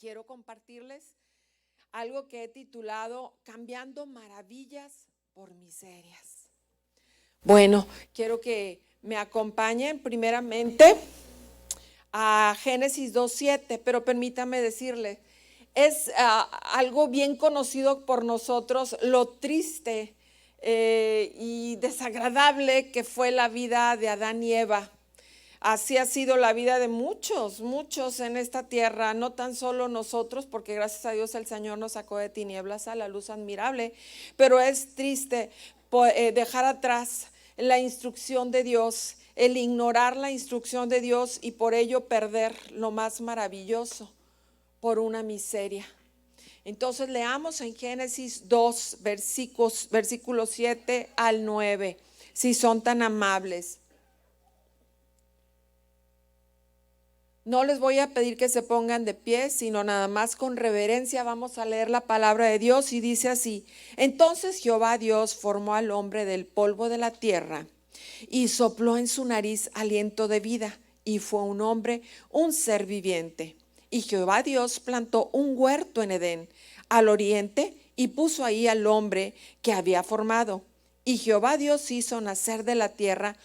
quiero compartirles algo que he titulado Cambiando maravillas por miserias. Bueno, quiero que me acompañen primeramente a Génesis 2:7, pero permítame decirle, es algo bien conocido por nosotros, lo triste y desagradable que fue la vida de Adán y Eva. Así ha sido la vida de muchos en esta tierra, no tan solo nosotros, porque gracias a Dios el Señor nos sacó de tinieblas a la luz admirable, pero es triste dejar atrás la instrucción de Dios, el ignorar la instrucción de Dios y por ello perder lo más maravilloso por una miseria. Entonces leamos en Génesis 2, versículos 7 al 9, si son tan amables. No les voy a pedir que se pongan de pie, sino nada más con reverencia vamos a leer la palabra de Dios y dice así: Entonces Jehová Dios formó al hombre del polvo de la tierra y sopló en su nariz aliento de vida, y fue un hombre, un ser viviente. Y Jehová Dios plantó un huerto en Edén, al oriente, y puso ahí al hombre que había formado. Y Jehová Dios hizo nacer de la tierra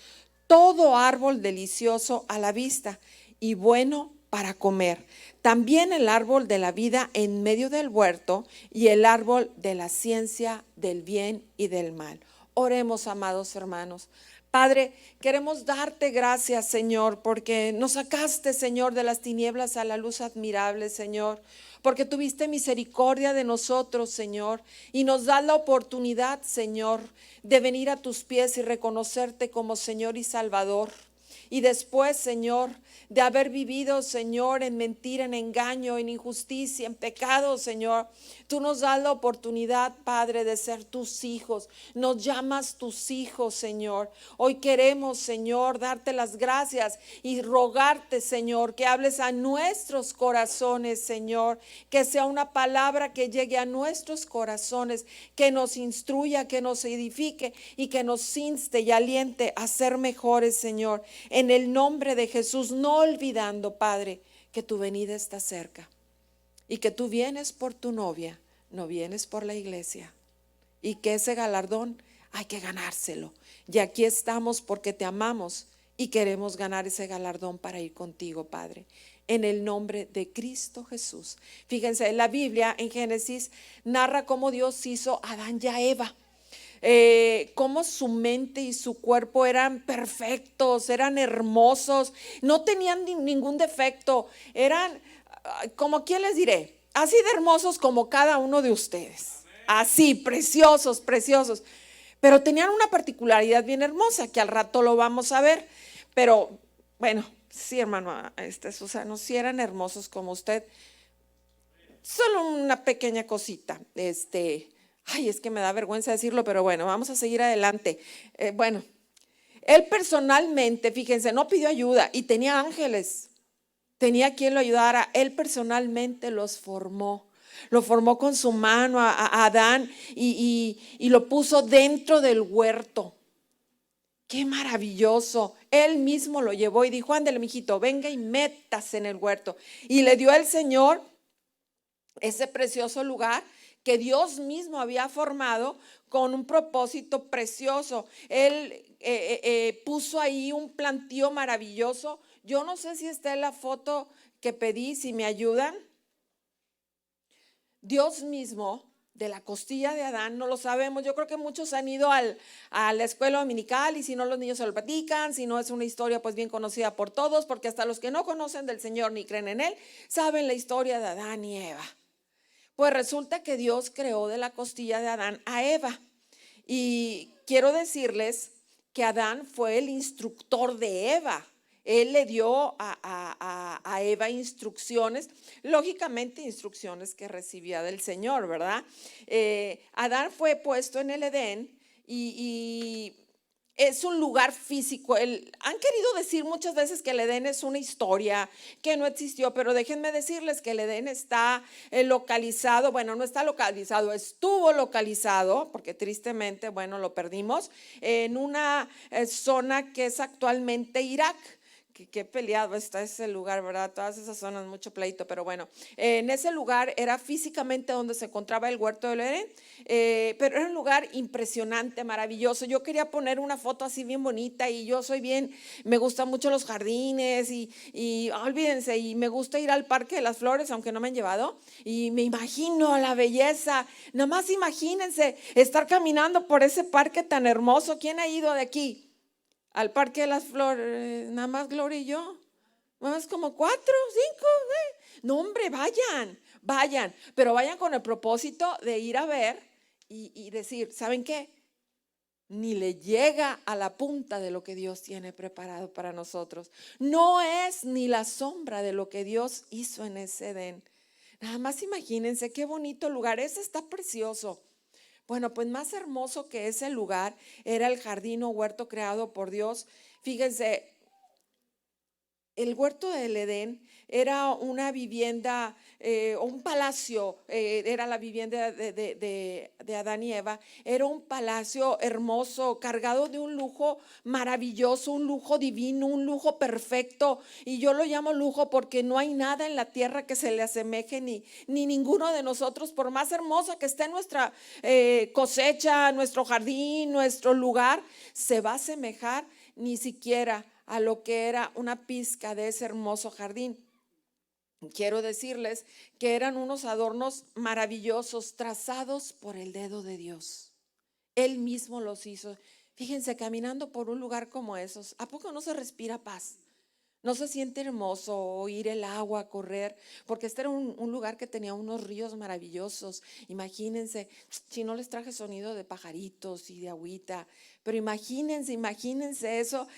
todo árbol delicioso a la vista y bueno para comer, también el árbol de la vida en medio del huerto y el árbol de la ciencia del bien y del mal. Oremos, amados hermanos. Padre, queremos darte gracias, Señor, porque nos sacaste, Señor, de las tinieblas a la luz admirable, Señor, porque tuviste misericordia de nosotros, Señor, y nos das la oportunidad, Señor, de venir a tus pies y reconocerte como Señor y Salvador. Y después, Señor, de haber vivido, Señor, en mentira, en engaño, en injusticia, en pecado, Señor, tú nos das la oportunidad, Padre, de ser tus hijos. Nos llamas tus hijos, Señor. Hoy queremos, Señor, darte las gracias y rogarte, Señor, que hables a nuestros corazones, Señor, que sea una palabra que llegue a nuestros corazones, que nos instruya, que nos edifique y que nos inste y aliente a ser mejores, Señor. En el nombre de Jesús, no olvidando, Padre, que tu venida está cerca y que tú vienes por tu novia, no vienes por la iglesia, y que ese galardón hay que ganárselo. Y aquí estamos porque te amamos y queremos ganar ese galardón para ir contigo, Padre, en el nombre de Cristo Jesús. Fíjense, la Biblia en Génesis narra cómo Dios hizo a Adán y a Eva. Cómo su mente y su cuerpo eran perfectos, eran hermosos, no tenían ningún defecto, eran, como quién les diré, así de hermosos como cada uno de ustedes, así, preciosos, pero tenían una particularidad bien hermosa que al rato lo vamos a ver. Pero bueno, sí, hermano, Susano, sí eran hermosos como usted. Solo una pequeña cosita, ay, es que me da vergüenza decirlo, pero bueno, vamos a seguir adelante. Bueno, él personalmente, fíjense, no pidió ayuda y tenía ángeles, tenía quien lo ayudara. Él personalmente los formó. Lo formó con su mano a Adán y lo puso dentro del huerto. Qué maravilloso. Él mismo lo llevó y dijo: ándale, mijito, venga y métase en el huerto. Y le dio al Señor ese precioso lugar que Dios mismo había formado con un propósito precioso. Él puso ahí un plantío maravilloso. Yo no sé si está en la foto que pedí, si me ayudan. Dios mismo, de la costilla de Adán, no lo sabemos. Yo creo que muchos han ido a la escuela dominical, y si no, los niños se lo platican. Si no, es una historia pues bien conocida por todos, porque hasta los que no conocen del Señor ni creen en Él saben la historia de Adán y Eva. Pues resulta que Dios creó de la costilla de Adán a Eva. Y quiero decirles que Adán fue el instructor de Eva. Él le dio a Eva instrucciones, lógicamente instrucciones que recibía del Señor, ¿verdad? Adán fue puesto en el Edén y es un lugar físico. Han querido decir muchas veces que el Edén es una historia que no existió, pero déjenme decirles que el Edén está localizado, bueno, no está localizado, estuvo localizado, porque tristemente, bueno, lo perdimos, en una zona que es actualmente Irak, qué peleado está ese lugar, ¿verdad? Todas esas zonas, mucho pleito, pero bueno, en ese lugar era físicamente donde se encontraba el huerto del Edén, pero era un lugar impresionante, maravilloso. Yo quería poner una foto así bien bonita y yo soy bien, me gustan mucho los jardines y olvídense, y me gusta ir al Parque de las Flores, aunque no me han llevado, y me imagino la belleza. Nada más imagínense estar caminando por ese parque tan hermoso. ¿Quién ha ido de aquí al Parque de las Flores? Nada más Gloria y yo. Más como 4, 5. No, hombre, vayan, pero vayan con el propósito de ir a ver y decir, ¿saben qué? Ni le llega a la punta de lo que Dios tiene preparado para nosotros. No es ni la sombra de lo que Dios hizo en ese Edén. Nada más imagínense qué bonito lugar. Ese está precioso. Bueno, pues más hermoso que ese lugar era el jardín o huerto creado por Dios. Fíjense, el huerto del Edén era una vivienda o un palacio, era la vivienda de Adán y Eva. Era un palacio hermoso, cargado de un lujo maravilloso, un lujo divino, un lujo perfecto. Y yo lo llamo lujo porque no hay nada en la tierra que se le asemeje, ni ninguno de nosotros, por más hermosa que esté nuestra cosecha, nuestro jardín, nuestro lugar, se va a asemejar ni siquiera a lo que era una pizca de ese hermoso jardín. Quiero decirles que eran unos adornos maravillosos trazados por el dedo de Dios. Él mismo los hizo. Fíjense, caminando por un lugar como esos, ¿a poco no se respira paz? ¿No se siente hermoso oír el agua correr? Porque este era un lugar que tenía unos ríos maravillosos. Imagínense, si no les traje sonido de pajaritos y de agüita, pero imagínense eso.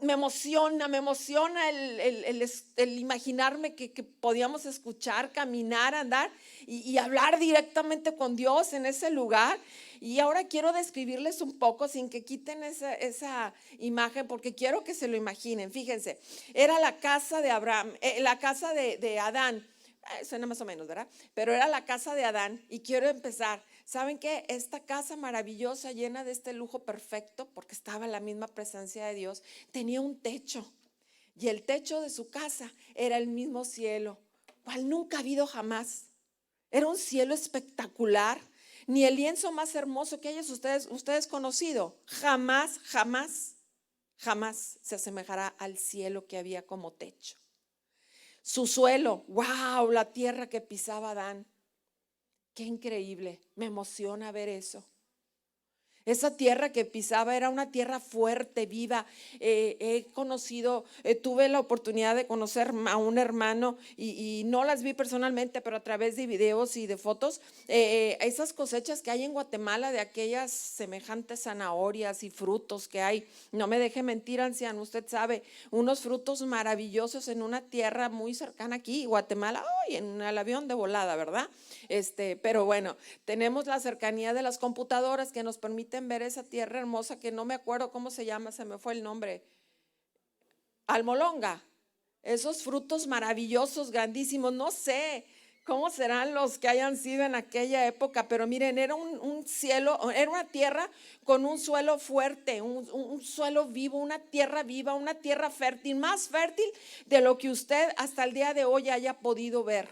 Me emociona el imaginarme que podíamos escuchar, caminar, andar y hablar directamente con Dios en ese lugar. Y ahora quiero describirles un poco sin que quiten esa imagen, porque quiero que se lo imaginen. Fíjense, era la casa de Abraham, la casa de Adán. Suena más o menos, ¿verdad? Pero era la casa de Adán y quiero empezar. ¿Saben qué? Esta casa maravillosa, llena de este lujo perfecto, porque estaba en la misma presencia de Dios, tenía un techo. Y el techo de su casa era el mismo cielo, cual nunca ha habido jamás. Era un cielo espectacular. Ni el lienzo más hermoso que hayan ustedes conocido, jamás se asemejará al cielo que había como techo. Su suelo, wow, la tierra que pisaba Adán. Qué increíble, me emociona ver eso. Esa tierra que pisaba era una tierra fuerte, viva. He conocido, tuve la oportunidad de conocer a un hermano y no las vi personalmente, pero a través de videos y de fotos, esas cosechas que hay en Guatemala de aquellas semejantes zanahorias y frutos que hay. No me deje mentir, anciano, usted sabe, unos frutos maravillosos en una tierra muy cercana aquí, Guatemala, en el avión de volada, ¿verdad? Pero bueno, tenemos la cercanía de las computadoras que nos permiten ver esa tierra hermosa que no me acuerdo cómo se llama, se me fue el nombre. Almolonga, esos frutos maravillosos, grandísimos, no sé cómo serán los que hayan sido en aquella época, pero miren, era un cielo, era una tierra con un suelo fuerte, un suelo vivo, una tierra fértil, más fértil de lo que usted hasta el día de hoy haya podido ver.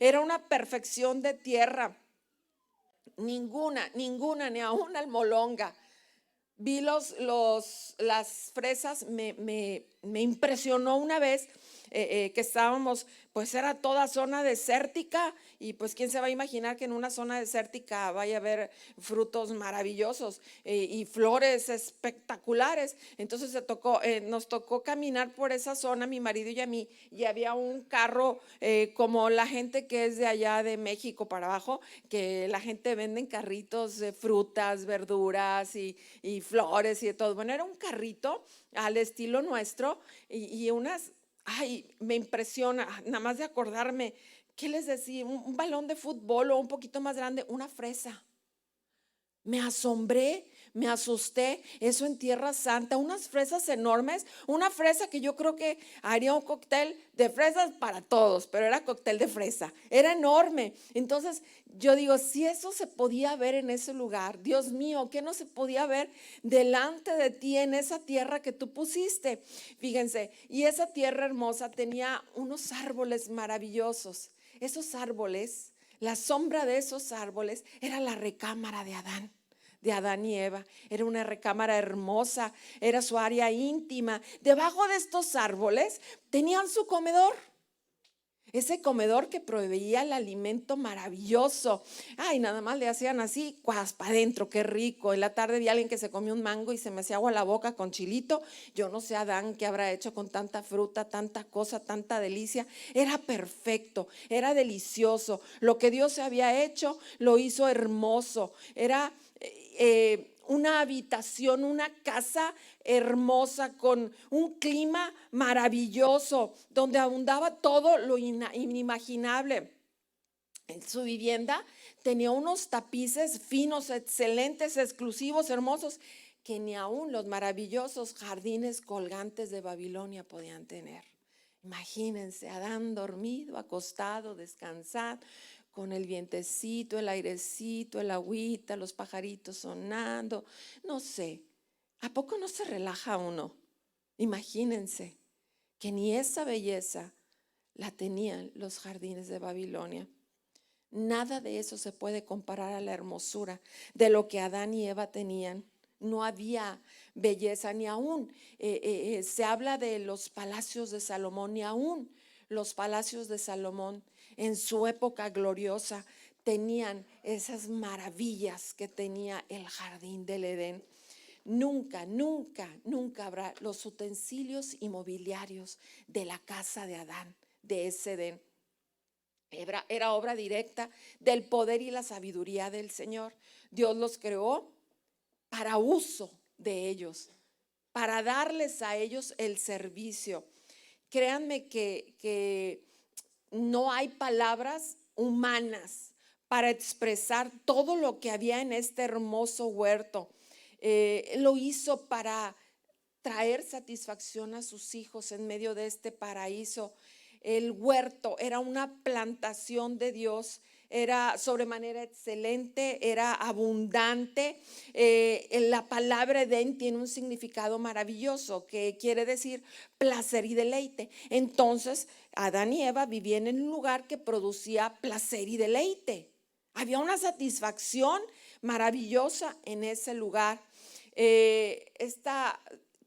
Era una perfección de tierra. Ninguna, ni aún almolonga. Vi las fresas, me impresionó una vez que estábamos, pues era toda zona desértica y pues quién se va a imaginar que en una zona desértica vaya a haber frutos maravillosos y flores espectaculares. Entonces nos tocó caminar por esa zona, mi marido y a mí, y había un carro como la gente que es de allá de México para abajo, que la gente vende en carritos de frutas, verduras y flores y de todo. Bueno, era un carrito al estilo nuestro y unas, me impresiona, nada más de acordarme, ¿qué les decía? Un balón de fútbol o un poquito más grande, una fresa. Me asombré, me asusté. Eso en Tierra Santa, unas fresas enormes, una fresa que yo creo que haría un cóctel de fresas para todos, pero era cóctel de fresa, era enorme. Entonces yo digo, si eso se podía ver en ese lugar, Dios mío, ¿qué no se podía ver delante de ti en esa tierra que tú pusiste? Fíjense, y esa tierra hermosa tenía unos árboles maravillosos. Esos árboles, la sombra de esos árboles era la recámara de Adán y Eva. Era una recámara hermosa, era su área íntima. Debajo de estos árboles tenían su comedor. Ese comedor que proveía el alimento maravilloso. Ay, nada más le hacían así, cuas para adentro, qué rico. En la tarde vi a alguien que se comió un mango y se me hacía agua la boca con chilito. Yo no sé, Adán, qué habrá hecho con tanta fruta, tanta cosa, tanta delicia. Era perfecto, era delicioso. Lo que Dios había hecho, lo hizo hermoso. Era una habitación, una casa hermosa con un clima maravilloso, donde abundaba todo lo inimaginable. En su vivienda tenía unos tapices finos, excelentes, exclusivos, hermosos, que ni aún los maravillosos jardines colgantes de Babilonia podían tener. Imagínense, Adán dormido, acostado, descansado, con el vientecito, el airecito, el agüita, los pajaritos sonando. No sé, ¿a poco no se relaja uno? Imagínense que ni esa belleza la tenían los jardines de Babilonia. Nada de eso se puede comparar a la hermosura de lo que Adán y Eva tenían. No había belleza, ni aún se habla de los palacios de Salomón, ni aún los palacios de Salomón en su época gloriosa tenían esas maravillas que tenía el jardín del Edén. Nunca, nunca, nunca habrá los utensilios inmobiliarios de la casa de Adán, de ese Edén. Era obra directa del poder y la sabiduría del Señor. Dios los creó para uso de ellos, para darles a ellos el servicio. Créanme que no hay palabras humanas para expresar todo lo que había en este hermoso huerto. Lo hizo para traer satisfacción a sus hijos en medio de este paraíso. El huerto era una plantación de Dios, era sobremanera excelente, era abundante. La palabra Edén tiene un significado maravilloso que quiere decir placer y deleite. Entonces, Adán y Eva vivían en un lugar que producía placer y deleite. Había una satisfacción maravillosa en ese lugar. Esta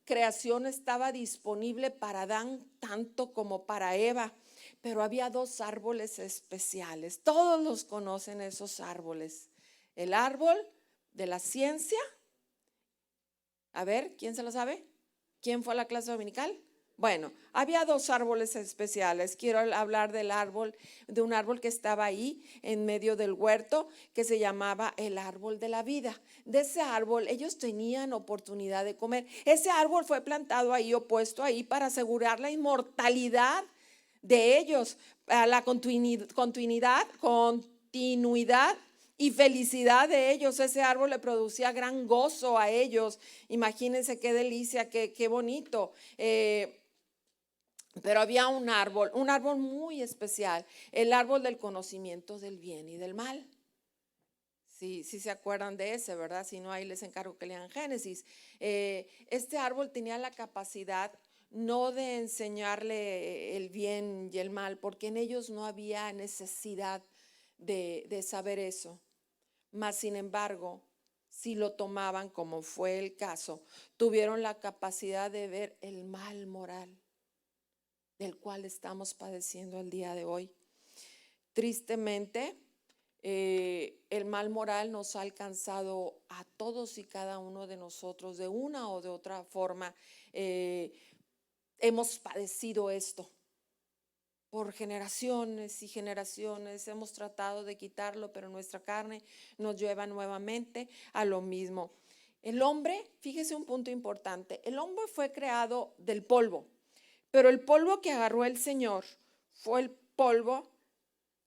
creación estaba disponible para Adán tanto como para Eva, pero había dos árboles especiales. Todos los conocen esos árboles. El árbol de la ciencia. A ver, ¿quién se lo sabe? ¿Quién fue a la clase dominical? Bueno, había dos árboles especiales. Quiero hablar del árbol, de un árbol que estaba ahí en medio del huerto, que se llamaba el árbol de la vida. De ese árbol ellos tenían oportunidad de comer. Ese árbol fue plantado ahí o puesto ahí para asegurar la inmortalidad de ellos, a la continuidad y felicidad de ellos. Ese árbol le producía gran gozo a ellos. Imagínense qué delicia, qué bonito. Pero había un árbol muy especial, el árbol del conocimiento del bien y del mal. Sí, sí se acuerdan de ese, ¿verdad? Si no, ahí les encargo que lean Génesis. Este árbol tenía la capacidad no de enseñarle el bien y el mal, porque en ellos no había necesidad de saber eso. Mas, sin embargo, si lo tomaban, como fue el caso, tuvieron la capacidad de ver el mal moral del cual estamos padeciendo el día de hoy. Tristemente, el mal moral nos ha alcanzado a todos y cada uno de nosotros de una o de otra forma. Hemos padecido esto por generaciones y generaciones. Hemos tratado de quitarlo, pero nuestra carne nos lleva nuevamente a lo mismo. El hombre, fíjese un punto importante, el hombre fue creado del polvo. Pero el polvo que agarró el Señor fue el polvo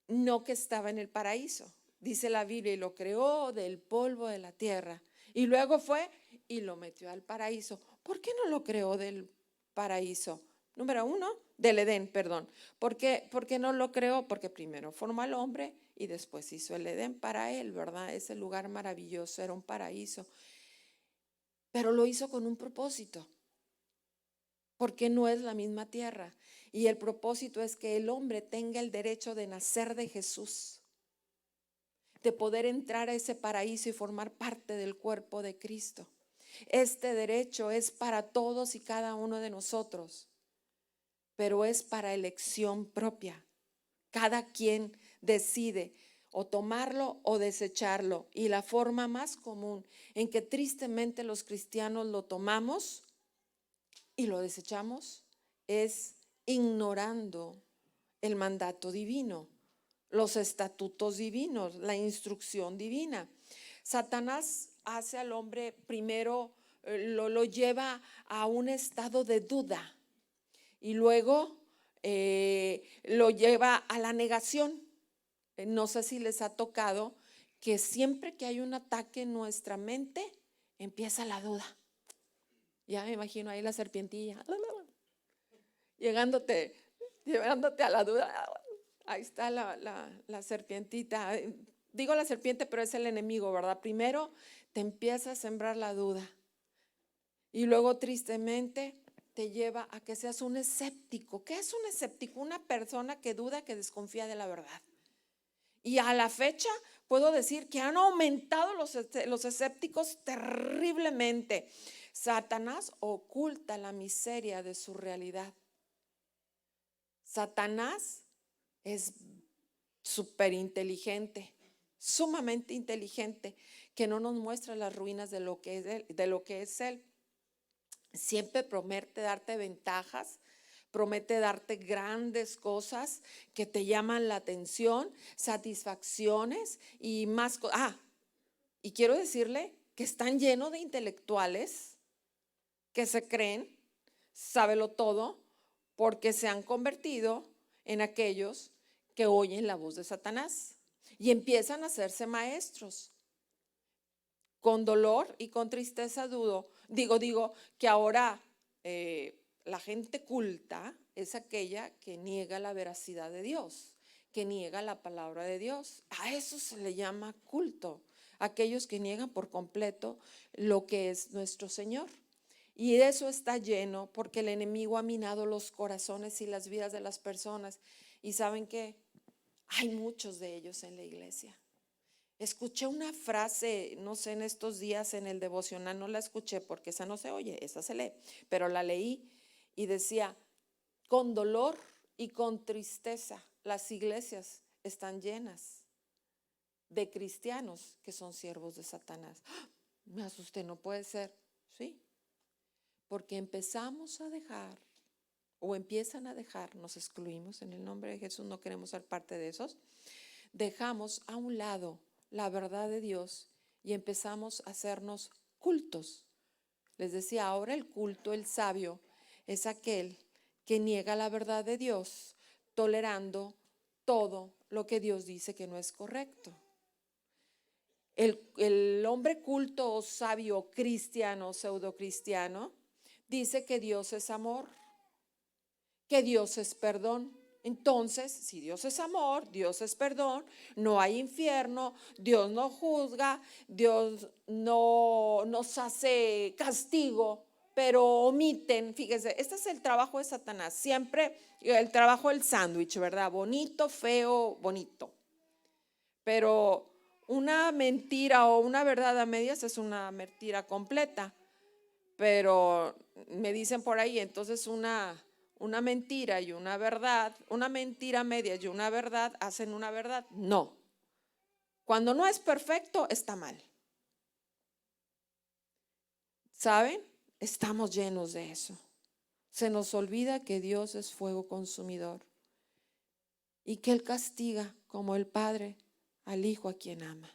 no que estaba en el paraíso. Dice la Biblia, y lo creó del polvo de la tierra Y luego fue y lo metió al paraíso. ¿Por qué no lo creó del paraíso? Número uno, del Edén, perdón. ¿Por qué no lo creó? Porque primero formó al hombre y después hizo el Edén para él, ¿verdad? Ese lugar maravilloso, era un paraíso. Pero lo hizo con un propósito, porque no es la misma tierra. Y el propósito es que el hombre tenga el derecho de nacer de Jesús, de poder entrar a ese paraíso y formar parte del cuerpo de Cristo. Este derecho es para todos y cada uno de nosotros, pero es para elección propia. Cada quien decide o tomarlo o desecharlo. Y la forma más común en que tristemente los cristianos lo tomamos y lo desechamos es ignorando el mandato divino, los estatutos divinos, la instrucción divina. Satanás hace al hombre primero, lo lleva a un estado de duda y luego lo lleva a la negación. No sé si les ha tocado que siempre que hay un ataque en nuestra mente, empieza la duda. Ya me imagino ahí la serpientilla, llegándote, llevándote a la duda. Ahí está la serpientita. Digo la serpiente, pero es el enemigo, ¿verdad? Primero te empieza a sembrar la duda y luego tristemente te lleva a que seas un escéptico. ¿Qué es un escéptico? Una persona que duda, que desconfía de la verdad. Y a la fecha puedo decir que han aumentado los escépticos terriblemente. Satanás oculta la miseria de su realidad. Satanás es súper inteligente, sumamente inteligente, que no nos muestra las ruinas de lo que es él. Siempre promete darte ventajas, promete darte grandes cosas que te llaman la atención, satisfacciones y más cosas. Y quiero decirle que están llenos de intelectuales que se creen, sábelo todo, porque se han convertido en aquellos que oyen la voz de Satanás y empiezan a hacerse maestros. Con dolor y con tristeza digo que ahora la gente culta es aquella que niega la veracidad de Dios, que niega la palabra de Dios. A eso se le llama culto, aquellos que niegan por completo lo que es nuestro Señor. Y eso está lleno porque el enemigo ha minado los corazones y las vidas de las personas. Y saben que hay muchos de ellos en la iglesia. Escuché una frase, no sé, en estos días en el devocional, no la escuché porque esa no se oye, esa se lee, pero la leí y decía, con dolor y con tristeza, las iglesias están llenas de cristianos que son siervos de Satanás. Me asusté, no puede ser, sí, porque empezamos a dejar o empiezan a dejar, nos excluimos en el nombre de Jesús, no queremos ser parte de esos, dejamos a un lado la verdad de Dios y empezamos a hacernos cultos. Les decía, ahora el culto, el sabio, es aquel que niega la verdad de Dios, tolerando todo lo que Dios dice que no es correcto. El hombre culto o sabio cristiano, pseudo cristiano, dice que Dios es amor, que Dios es perdón. Entonces, si Dios es amor, Dios es perdón, no hay infierno, Dios no juzga, Dios no nos hace castigo, pero omiten, fíjese, este es el trabajo de Satanás, siempre el trabajo del sándwich, ¿verdad? Bonito, feo, bonito. Pero una mentira o una verdad a medias es una mentira completa. Pero me dicen por ahí, entonces una mentira y una verdad, una mentira a medias y una verdad hacen una verdad. No. Cuando no es perfecto, está mal. ¿Saben? Estamos llenos de eso. Se nos olvida que Dios es fuego consumidor y que Él castiga como el Padre al Hijo a quien ama.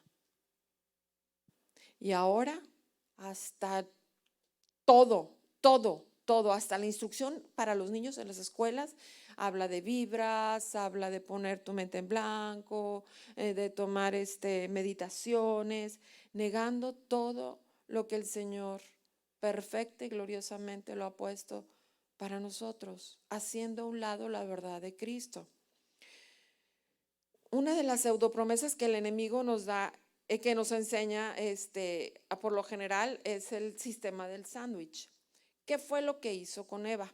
Y ahora hasta todo, hasta la instrucción para los niños en las escuelas habla de vibras, habla de poner tu mente en blanco, de tomar meditaciones, negando todo lo que el Señor perfecta y gloriosamente lo ha puesto para nosotros, haciendo a un lado la verdad de Cristo. Una de las pseudopromesas que el enemigo nos da, que nos enseña por lo general, es el sistema del sándwich. ¿Qué fue lo que hizo con Eva?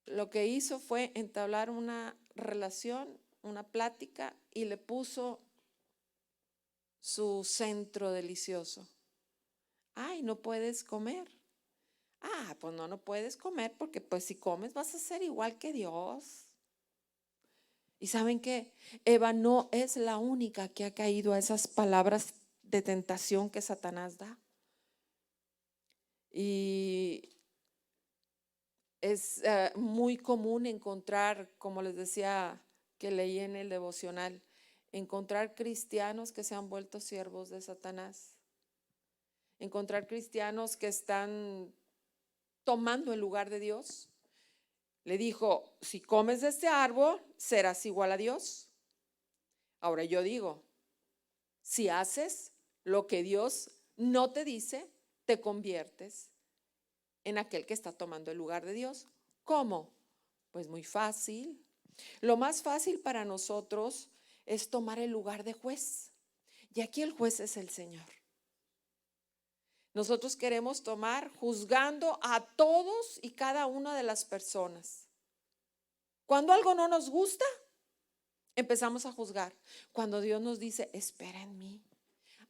Lo que hizo fue entablar una relación, una plática, y le puso su centro delicioso. Ay, no puedes comer. Ah, pues no puedes comer porque pues si comes vas a ser igual que Dios. Y ¿saben qué? Eva no es la única que ha caído a esas palabras de tentación que Satanás da. Y es muy común encontrar, como les decía que leí en el devocional, encontrar cristianos que se han vuelto siervos de Satanás. Encontrar cristianos que están tomando el lugar de Dios. Le dijo, si comes de este árbol, serás igual a Dios. Ahora yo digo, si haces lo que Dios no te dice, te conviertes en aquel que está tomando el lugar de Dios. ¿Cómo? Pues muy fácil. Lo más fácil para nosotros es tomar el lugar de juez. Y aquí el juez es el Señor. Nosotros queremos tomar juzgando a todos y cada una de las personas. Cuando algo no nos gusta, empezamos a juzgar. Cuando Dios nos dice, espera en mí,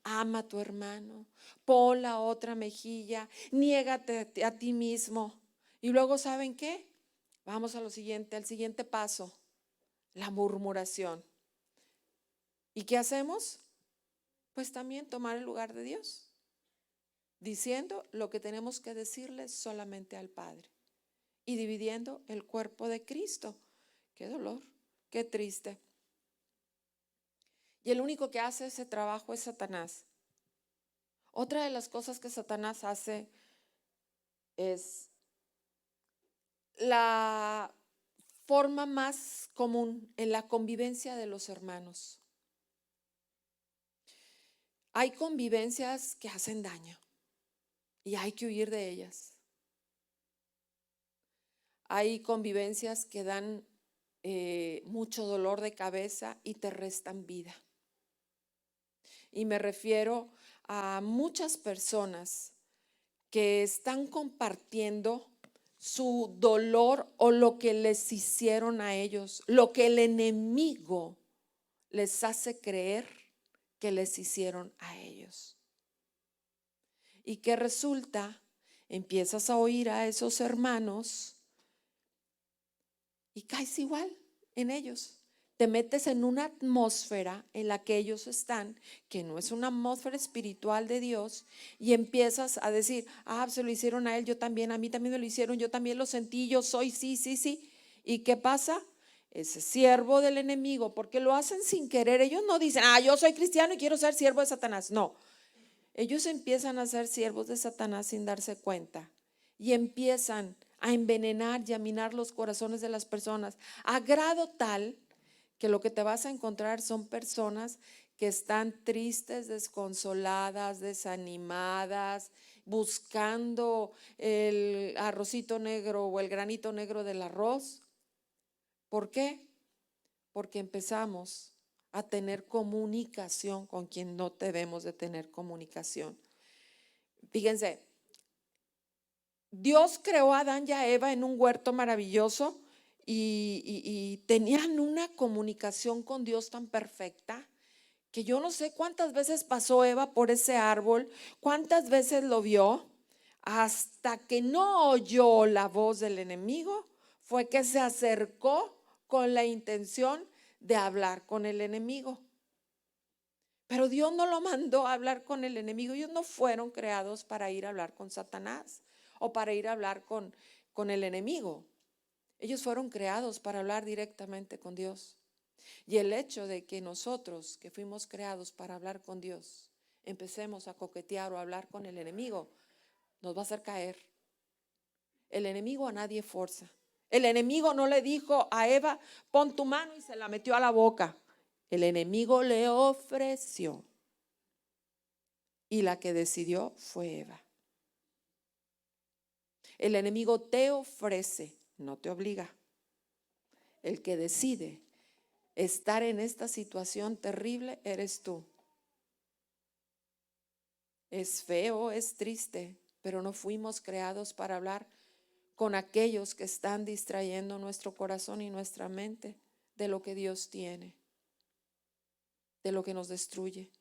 ama a tu hermano, pon la otra mejilla, niégate a ti mismo. Y luego, ¿saben qué? Vamos a lo siguiente, al siguiente paso, la murmuración. ¿Y qué hacemos? Pues también tomar el lugar de Dios, diciendo lo que tenemos que decirle solamente al Padre y dividiendo el cuerpo de Cristo. Qué dolor, qué triste. Y el único que hace ese trabajo es Satanás. Otra de las cosas que Satanás hace es la forma más común en la convivencia de los hermanos. Hay convivencias que hacen daño y hay que huir de ellas. Hay convivencias que dan mucho dolor de cabeza y te restan vida. Y me refiero a muchas personas que están compartiendo su dolor o lo que les hicieron a ellos, lo que el enemigo les hace creer que les hicieron a ellos. Y que resulta, empiezas a oír a esos hermanos y caes igual en ellos. Te metes en una atmósfera en la que ellos están, que no es una atmósfera espiritual de Dios, y empiezas a decir, ah, se lo hicieron a él, yo también, a mí también me lo hicieron, yo también lo sentí, yo soy, sí, sí, sí. ¿Y qué pasa? Ese siervo del enemigo, porque lo hacen sin querer. Ellos no dicen, ah, yo soy cristiano y quiero ser siervo de Satanás. No, ellos empiezan a ser siervos de Satanás sin darse cuenta y empiezan a envenenar y a minar los corazones de las personas a grado tal que lo que te vas a encontrar son personas que están tristes, desconsoladas, desanimadas, buscando el arrocito negro o el granito negro del arroz. ¿Por qué? Porque empezamos a tener comunicación con quien no debemos de tener comunicación. Fíjense, Dios creó a Adán y a Eva en un huerto maravilloso y tenían una comunicación con Dios tan perfecta que yo no sé cuántas veces pasó Eva por ese árbol, cuántas veces lo vio, hasta que no oyó la voz del enemigo, fue que se acercó con la intención de hablar con el enemigo. Pero Dios no lo mandó a hablar con el enemigo. Ellos no fueron creados para ir a hablar con Satanás o para ir a hablar con el enemigo. Ellos fueron creados para hablar directamente con Dios. Y el hecho de que nosotros, que fuimos creados para hablar con Dios, empecemos a coquetear o a hablar con el enemigo, nos va a hacer caer. El enemigo a nadie forza. El enemigo no le dijo a Eva, pon tu mano, y se la metió a la boca. El enemigo le ofreció. y la que decidió fue Eva. El enemigo te ofrece, no te obliga. El que decide estar en esta situación terrible eres tú. Es feo, es triste, pero no fuimos creados para hablar con aquellos que están distrayendo nuestro corazón y nuestra mente de lo que Dios tiene, de lo que nos destruye.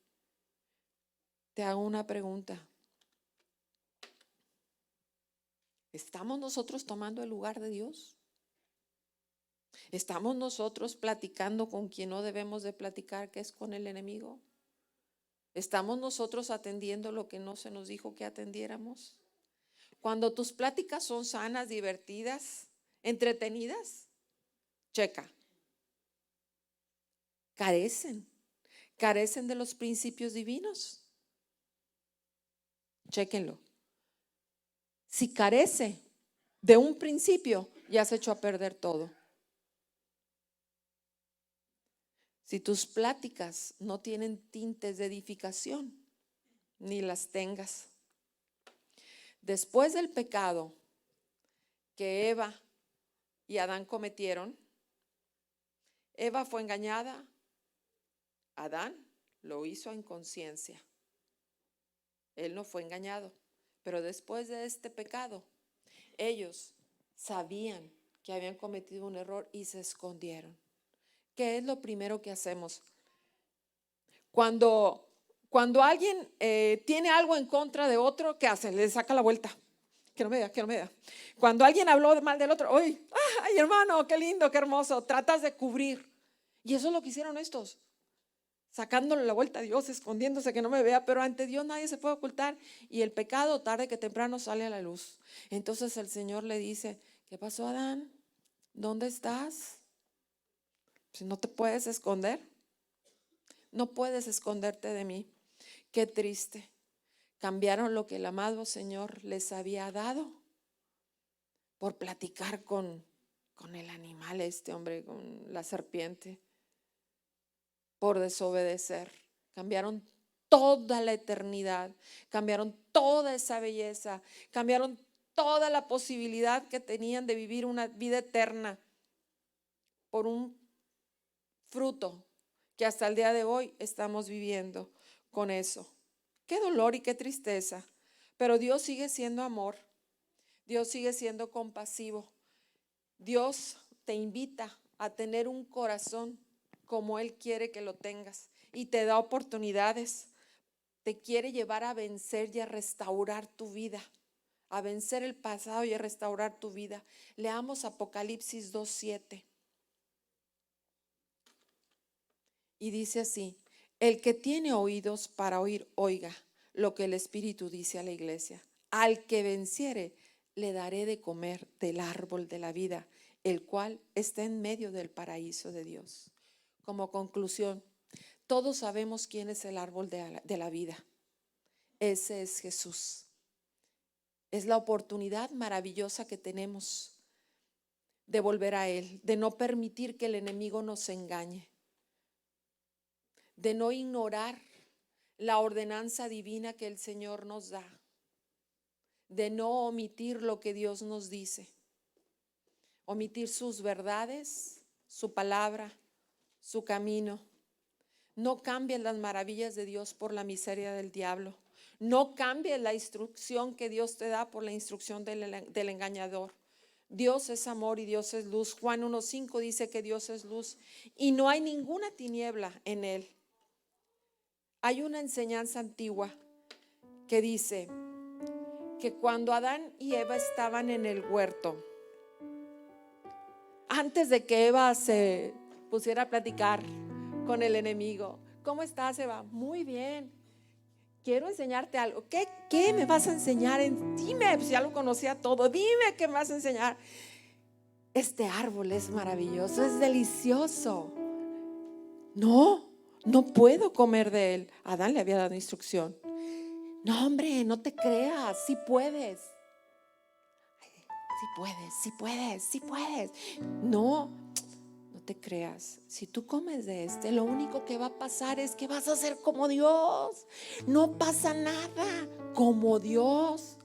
Te hago una pregunta. ¿Estamos nosotros tomando el lugar de Dios? ¿Estamos nosotros platicando con quien no debemos de platicar, que es con el enemigo? ¿Estamos nosotros atendiendo lo que no se nos dijo que atendiéramos? Cuando tus pláticas son sanas, divertidas, entretenidas, checa. Carecen de los principios divinos. Chéquenlo. Si carece de un principio, ya has hecho a perder todo. Si tus pláticas no tienen tintes de edificación, ni las tengas. Después del pecado que Eva y Adán cometieron, Eva fue engañada, Adán lo hizo en conciencia. Él no fue engañado, pero después de este pecado, ellos sabían que habían cometido un error y se escondieron. ¿Qué es lo primero que hacemos? Cuando alguien tiene algo en contra de otro, ¿qué hace? Le saca la vuelta. Que no me vea. Cuando alguien habló mal del otro, ¡ay, hermano, qué lindo, qué hermoso! Tratas de cubrir. Y eso es lo que hicieron estos. Sacándole la vuelta a Dios, escondiéndose que no me vea, pero ante Dios nadie se puede ocultar. Y el pecado tarde que temprano sale a la luz. Entonces el Señor le dice, ¿qué pasó, Adán? ¿Dónde estás? Si no te puedes esconder, no puedes esconderte de mí. Qué triste. Cambiaron lo que el amado Señor les había dado por platicar con el animal hombre, con la serpiente, por desobedecer. Cambiaron toda la eternidad, cambiaron toda esa belleza, cambiaron toda la posibilidad que tenían de vivir una vida eterna por un fruto que hasta el día de hoy estamos viviendo con eso. Qué dolor y qué tristeza, pero Dios sigue siendo amor, Dios sigue siendo compasivo. Dios te invita a tener un corazón como Él quiere que lo tengas y te da oportunidades. Te quiere llevar a vencer y a restaurar tu vida, a vencer el pasado y a restaurar tu vida. Leamos Apocalipsis 2:7. Y dice así: el que tiene oídos para oír, oiga lo que el Espíritu dice a la iglesia. Al que venciere, le daré de comer del árbol de la vida, el cual está en medio del paraíso de Dios. Como conclusión, todos sabemos quién es el árbol de la vida. Ese es Jesús. Es la oportunidad maravillosa que tenemos de volver a Él, de no permitir que el enemigo nos engañe, de no ignorar la ordenanza divina que el Señor nos da, de no omitir lo que Dios nos dice, omitir sus verdades, su palabra, su camino. No cambies las maravillas de Dios por la miseria del diablo. No cambies la instrucción que Dios te da por la instrucción del engañador. Dios es amor y Dios es luz. Juan 1:5 dice que Dios es luz y no hay ninguna tiniebla en Él. Hay una enseñanza antigua que dice que cuando Adán y Eva estaban en el huerto, antes de que Eva se pusiera a platicar con el enemigo, ¿cómo estás, Eva? Muy bien. Quiero enseñarte algo. ¿Qué me vas a enseñar? Dime, pues ya lo conocía todo. Dime qué me vas a enseñar. Este árbol es maravilloso, es delicioso. No puedo comer de él. Adán le había dado instrucción. No, hombre, no te creas, sí puedes. Sí puedes. No te creas, si tú comes de lo único que va a pasar es que vas a ser como Dios. No pasa nada, como Dios.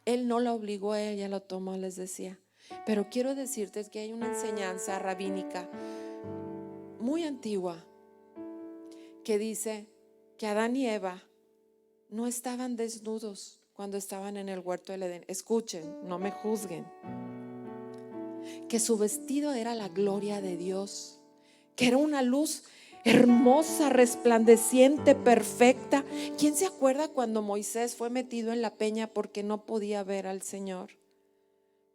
Él no la obligó, ella lo tomó, les decía. Pero quiero decirte que hay una enseñanza rabínica muy antigua que dice que Adán y Eva no estaban desnudos cuando estaban en el huerto del Edén. Escuchen, no me juzguen. Que su vestido era la gloria de Dios, que era una luz hermosa, resplandeciente, perfecta. ¿Quién se acuerda cuando Moisés fue metido en la peña porque no podía ver al Señor?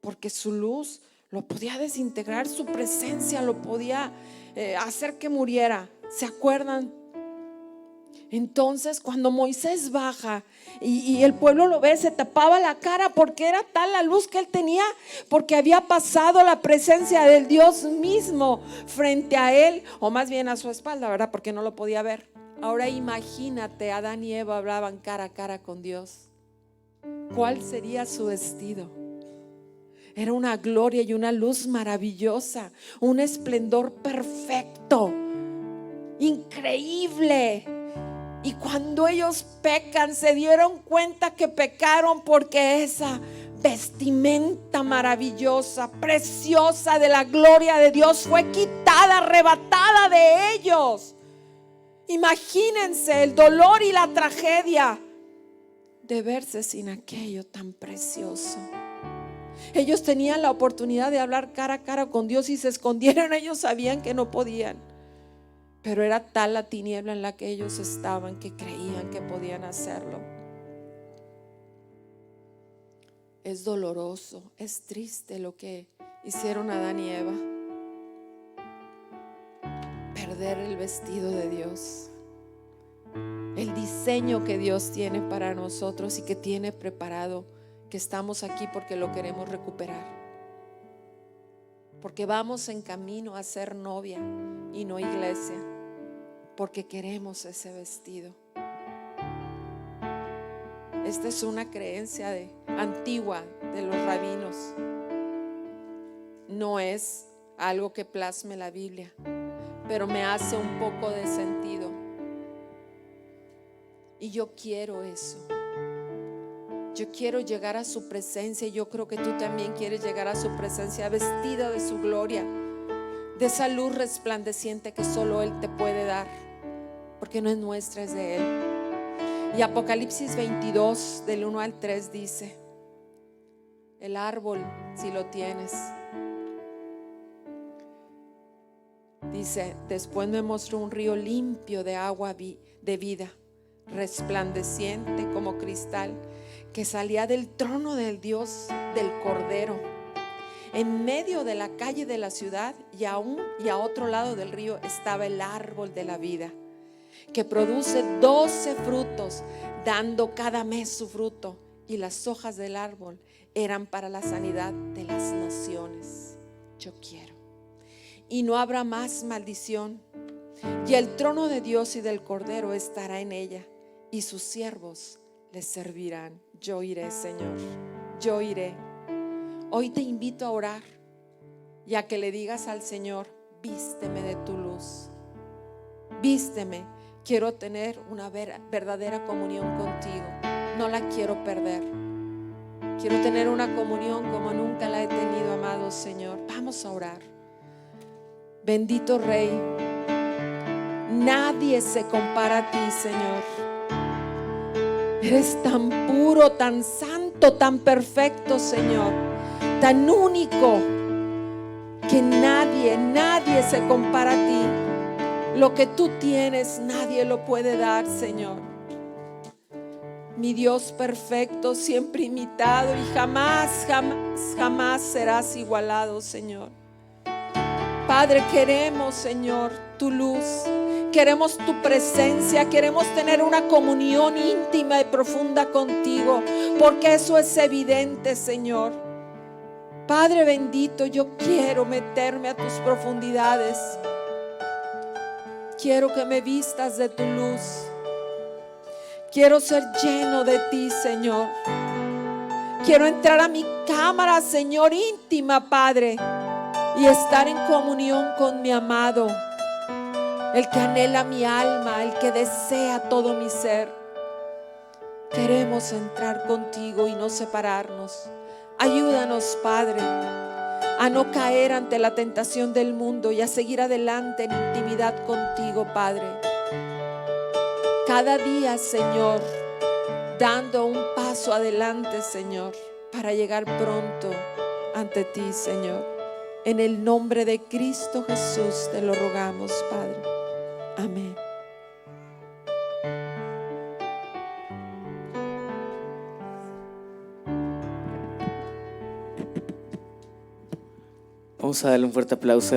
Porque su luz lo podía desintegrar, su presencia lo podía hacer que muriera. ¿Se acuerdan? Entonces cuando Moisés baja y el pueblo lo ve, se tapaba la cara porque era tal la luz que él tenía, porque había pasado la presencia del Dios mismo frente a él, o más bien a su espalda, ¿verdad? Porque no lo podía ver. Ahora imagínate, Adán y Eva hablaban cara a cara con Dios. ¿Cuál sería su vestido? Era una gloria y una luz maravillosa, un esplendor perfecto, increíble. Y cuando ellos pecan, se dieron cuenta que pecaron porque esa vestimenta maravillosa, preciosa de la gloria de Dios fue quitada, arrebatada de ellos. Imagínense el dolor y la tragedia de verse sin aquello tan precioso. Ellos tenían la oportunidad de hablar cara a cara con Dios y se escondieron. Ellos sabían que no podían. Pero era tal la tiniebla en la que ellos estaban que creían que podían hacerlo. Es doloroso, es triste lo que hicieron Adán y Eva. Perder el vestido de Dios, el diseño que Dios tiene para nosotros y que tiene preparado, que estamos aquí porque lo queremos recuperar. Porque vamos en camino a ser novia y no iglesia. Porque queremos ese vestido. Esta es una creencia antigua de los rabinos. No es algo que plasme la Biblia, pero me hace un poco de sentido. Y yo quiero eso. Yo quiero llegar a su presencia. Y yo creo que tú también quieres llegar a su presencia vestida de su gloria, de esa luz resplandeciente que solo Él te puede dar, porque no es nuestra, es de Él. Y Apocalipsis 22 del 1 al 3 dice: el árbol, si lo tienes, dice: después me mostró un río limpio de agua de vida, resplandeciente como cristal, que salía del trono del Dios, del Cordero. En medio de la calle de la ciudad y a otro lado del río estaba el árbol de la vida, que produce 12 frutos, dando cada mes su fruto, y las hojas del árbol eran para la sanidad de las naciones. Yo quiero. Y no habrá más maldición, y el trono de Dios y del Cordero estará en ella, y sus siervos les servirán. Yo iré, Señor, yo iré. Hoy te invito a orar y a que le digas al Señor: vísteme de tu luz, vísteme. Quiero tener una verdadera comunión contigo, no la quiero perder. Quiero tener una comunión como nunca la he tenido, amado Señor. Vamos a orar. Bendito Rey, nadie se compara a ti, Señor. Eres tan puro, tan santo, tan perfecto, Señor, tan único, que nadie se compara a ti. Lo que tú tienes, nadie lo puede dar, Señor. Mi Dios perfecto, siempre imitado, y jamás serás igualado, Señor. Padre, queremos, Señor, tu luz. Queremos tu presencia, queremos tener una comunión íntima y profunda contigo, porque eso es evidente, Señor. Padre bendito, yo quiero meterme a tus profundidades. Quiero que me vistas de tu luz. Quiero ser lleno de ti, Señor. Quiero entrar a mi cámara, Señor, íntima, Padre, y estar en comunión con mi amado, el que anhela mi alma, el que desea todo mi ser. Queremos entrar contigo y no separarnos. Ayúdanos, Padre, a no caer ante la tentación del mundo y a seguir adelante en intimidad contigo, Padre. Cada día, Señor, dando un paso adelante, Señor, para llegar pronto ante ti, Señor. En el nombre de Cristo Jesús te lo rogamos, Padre. Amén. Vamos a darle un fuerte aplauso.